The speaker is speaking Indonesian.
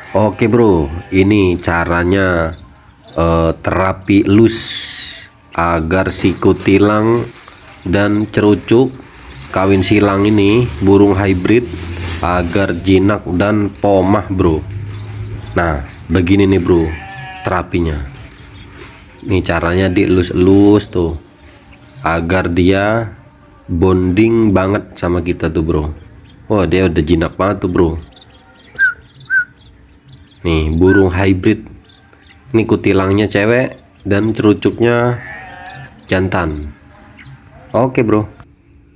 Oke bro, ini caranya terapi elus agar si kutilang dan cerucuk kawin silang ini burung hybrid agar jinak dan pomah bro. Nah begini nih bro terapinya. Nih caranya dielus-elus tuh agar dia bonding banget sama kita tuh bro. Wah dia udah jinak banget tuh bro. Nih burung hybrid, ini kutilangnya cewek dan cerucuknya jantan. Oke bro.